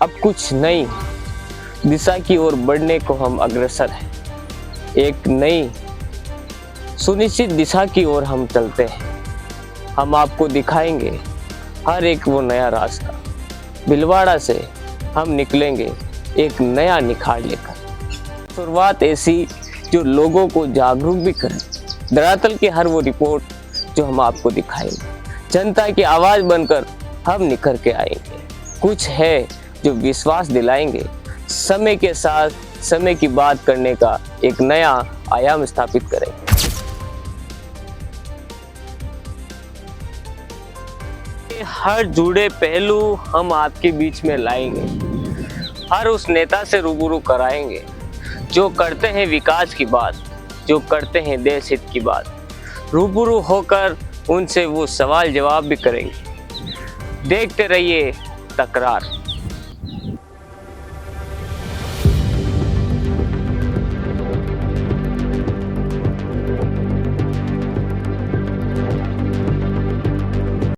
अब कुछ नई दिशा की ओर बढ़ने को हम अग्रसर हैं। एक नई सुनिश्चित दिशा की ओर हम चलते हैं। हम आपको दिखाएंगे हर एक वो नया रास्ता। भीलवाड़ा से हम निकलेंगे एक नया निखार लेकर। शुरुआत ऐसी जो लोगों को जागरूक भी करे। धरातल की हर वो रिपोर्ट जो हम आपको दिखाएंगे, जनता की आवाज बनकर हम निखर के आएंगे। कुछ है जो विश्वास दिलाएंगे, समय के साथ समय की बात करने का एक नया आयाम स्थापित करेंगे। हर जुड़े पहलू हम आपके बीच में लाएंगे। हर उस नेता से रूबरू कराएंगे जो करते हैं विकास की बात, जो करते हैं देश हित की बात। रूबरू होकर उनसे वो सवाल जवाब भी करेंगे। देखते रहिए तकरार।